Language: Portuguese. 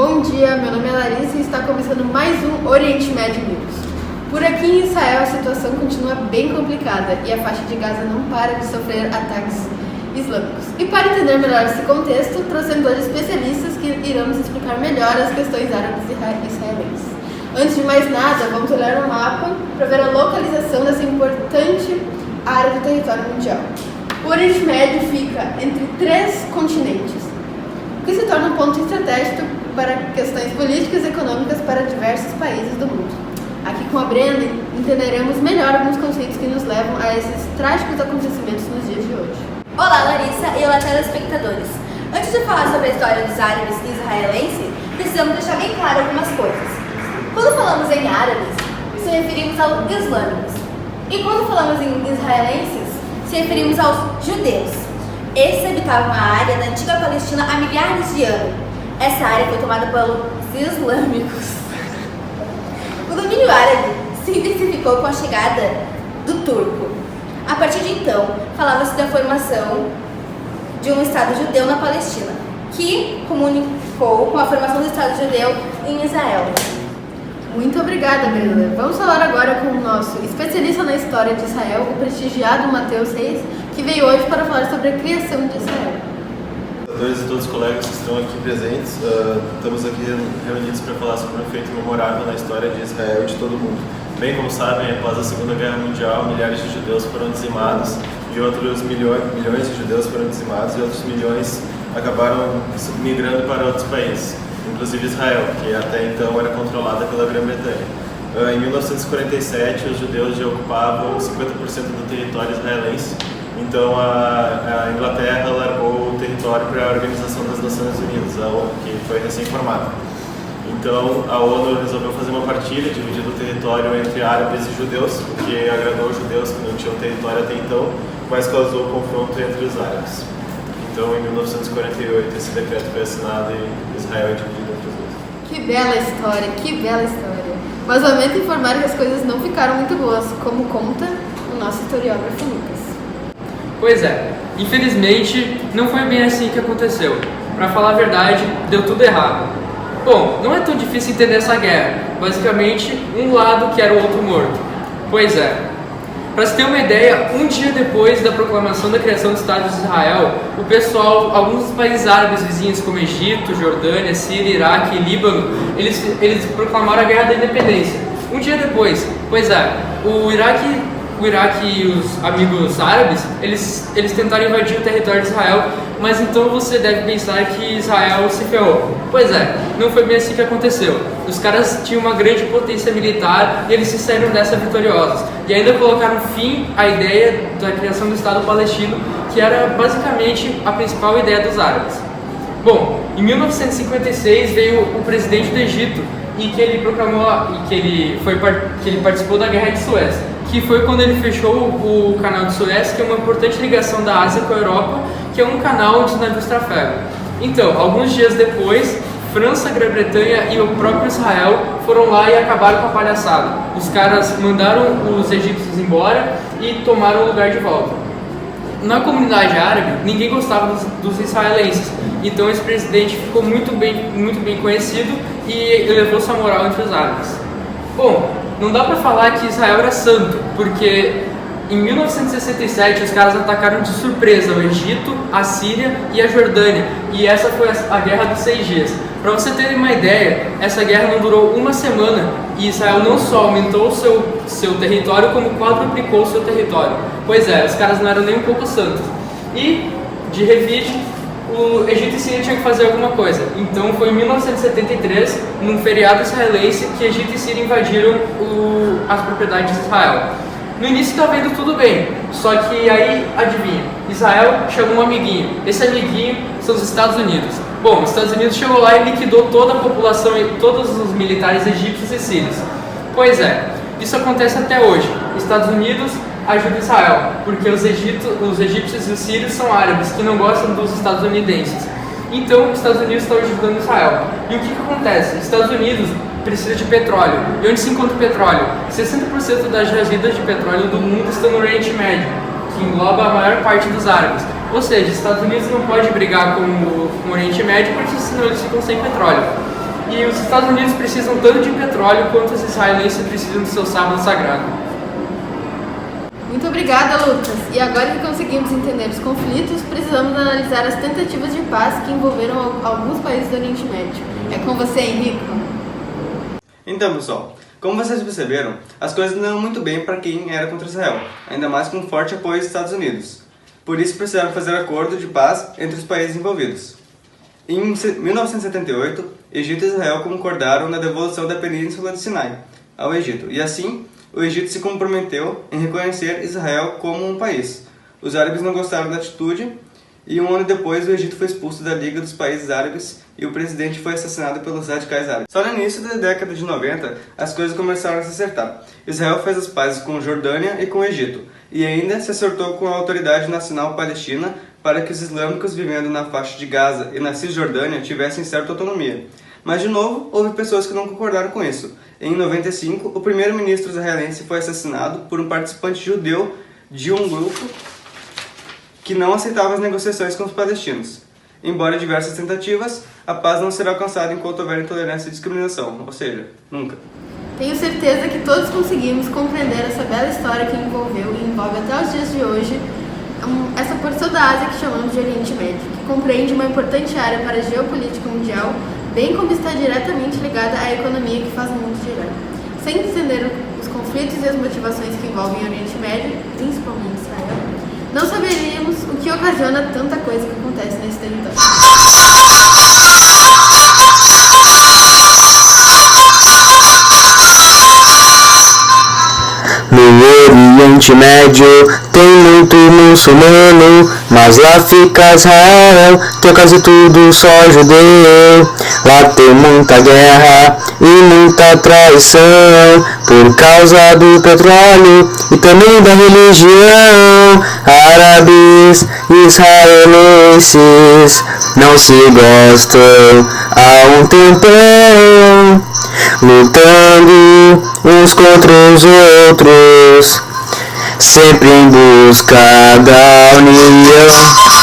Bom dia, meu nome é Larissa e está começando mais um Oriente Médio News. Por aqui em Israel a situação continua bem complicada e a faixa de Gaza não para de sofrer ataques islâmicos. E para entender melhor esse contexto, trouxemos dois especialistas que irão explicar melhor as questões árabes e israelenses. Antes de mais nada, vamos olhar o mapa para ver a localização dessa importante área do território mundial. O Oriente Médio fica entre 3 continentes, o que se torna um ponto estratégico para questões políticas e econômicas para diversos países do mundo. Aqui com a Brenda entenderemos melhor alguns conceitos que nos levam a esses trágicos acontecimentos nos dias de hoje. Olá Larissa e olá telespectadores. Antes de falar sobre a história dos árabes e israelenses, precisamos deixar bem claro algumas coisas. Quando falamos em árabes, se referimos aos islâmicos. E quando falamos em israelenses, se referimos aos judeus. Esses habitavam a área da antiga Palestina há milhares de anos. Essa área foi tomada pelos islâmicos. O domínio árabe se intensificou com a chegada do turco. A partir de então, falava-se da formação de um Estado judeu na Palestina, que comunicou com a formação do Estado judeu em Israel. Muito obrigada, Brenda. Vamos falar agora com o nosso especialista na história de Israel, o prestigiado Matheus Reis, que veio hoje para falar sobre a criação de Israel. E todos os colegas que estão aqui presentes, estamos aqui reunidos para falar sobre um feito memorável na história de Israel e de todo o mundo. Bem como sabem, após a Segunda Guerra Mundial, milhares de judeus foram dizimados e outros milhões de judeus foram dizimados e outros milhões acabaram migrando para outros países, inclusive Israel, que até então era controlada pela Grã-Bretanha. Em 1947, os judeus já ocupavam 50% do território israelense. Então a Inglaterra largou o território para a Organização das Nações Unidas, a ONU, que foi recém-formada. Então a ONU resolveu fazer uma partilha, dividindo o território entre árabes e judeus, o que agradou os judeus que não tinham território até então, mas causou confronto entre os árabes. Então em 1948 esse decreto foi assinado e Israel é dividido entre os dois. Que bela história, que bela história. Mas lamento informar que as coisas não ficaram muito boas, como conta o nosso historiógrafo Lucas. Pois é, infelizmente não foi bem assim que aconteceu. Pra falar a verdade, deu tudo errado. Bom, não é tão difícil entender essa guerra. Basicamente, um lado quer o outro morto. Pois é. Pra se ter uma ideia, um dia depois da proclamação da criação do Estado de Israel, o pessoal, alguns dos países árabes vizinhos como Egito, Jordânia, Síria, Iraque e Líbano, eles proclamaram a Guerra da Independência. Um dia depois, pois é, o Iraque e os amigos árabes, eles tentaram invadir o território de Israel, mas então você deve pensar que Israel se ferrou. Pois é, não foi bem assim que aconteceu. Os caras tinham uma grande potência militar e eles se saíram dessa vitoriosos. E ainda colocaram fim à ideia da criação do Estado palestino, que era basicamente a principal ideia dos árabes. Bom, em 1956 veio o presidente do Egito e que ele proclamou que ele participou da Guerra de Suez, que foi quando ele fechou o canal de Suez, que é uma importante ligação da Ásia com a Europa, que é um canal onde os navios trafegam. Então, alguns dias depois, França, Grã-Bretanha e o próprio Israel foram lá e acabaram com a palhaçada. Os caras mandaram os egípcios embora e tomaram o lugar de volta. Na comunidade árabe, ninguém gostava dos israelenses, então esse presidente ficou muito bem conhecido e elevou sua moral entre os árabes. Bom, não dá pra falar que Israel era santo, porque em 1967 os caras atacaram de surpresa o Egito, a Síria e a Jordânia, e essa foi a Guerra dos 6 Dias. Para você terem uma ideia, essa guerra não durou uma semana e Israel não só aumentou o seu território, como quadruplicou o seu território. Pois é, os caras não eram nem um pouco santos. E, de revide, o Egito e Síria tinham que fazer alguma coisa. Então foi em 1973, num feriado israelense, que Egito e Síria invadiram as propriedades de Israel. No início estava indo tudo bem, só que aí, adivinha, Israel chamou um amiguinho. Esse amiguinho são os Estados Unidos. Bom, os Estados Unidos chegou lá e liquidou toda a população e todos os militares egípcios e sírios. Pois é, isso acontece até hoje. Estados Unidos ajuda Israel, porque os egípcios e os sírios são árabes que não gostam dos estadunidenses. Então, os Estados Unidos estão ajudando Israel. E o que acontece? Os Estados Unidos precisa de petróleo. E onde se encontra o petróleo? 60% das jazidas de petróleo do mundo estão no Oriente Médio, que engloba a maior parte dos árabes. Ou seja, os Estados Unidos não pode brigar com o Oriente Médio, porque senão eles ficam sem petróleo. e os Estados Unidos precisam tanto de petróleo quanto os israelenses precisam do seu sábado sagrado. Muito obrigada, Lucas. E agora que conseguimos entender os conflitos, precisamos analisar as tentativas de paz que envolveram alguns países do Oriente Médio. É com você, Henrico. Então, pessoal, como vocês perceberam, as coisas não iam muito bem para quem era contra Israel, ainda mais com forte apoio dos Estados Unidos. Por isso precisaram fazer acordo de paz entre os países envolvidos. Em 1978, Egito e Israel concordaram na devolução da Península de Sinai ao Egito, e assim, o Egito se comprometeu em reconhecer Israel como um país. Os árabes não gostaram da atitude e um ano depois o Egito foi expulso da Liga dos Países Árabes e o presidente foi assassinado pelos radicais árabes. Só no início da década de 90 as coisas começaram a se acertar. Israel fez as pazes com Jordânia e com o Egito e ainda se acertou com a Autoridade Nacional Palestina para que os islâmicos vivendo na faixa de Gaza e na Cisjordânia tivessem certa autonomia. Mas de novo, houve pessoas que não concordaram com isso. Em 95, o primeiro-ministro israelense foi assassinado por um participante judeu de um grupo que não aceitava as negociações com os palestinos. Embora diversas tentativas, a paz não será alcançada enquanto houver intolerância e discriminação, ou seja, nunca. Tenho certeza que todos conseguimos compreender essa bela história que envolveu e envolve até os dias de hoje essa porção da Ásia que chamamos de Oriente Médio, que compreende uma importante área para a geopolítica mundial, bem como está diretamente ligada à economia que faz o mundo girar. Sem entender os conflitos e as motivações que envolvem o Oriente Médio, principalmente Israel, não saberíamos o que ocasiona tanta coisa que acontece nesse território. No Oriente Médio tem muito muçulmano, mas lá fica Israel, que é quase tudo só judeu. Lá tem muita guerra e muita traição, por causa do petróleo e também da religião. Árabes e israelenses não se gostam há um tempão, lutando uns contra os outros, sempre em busca da união.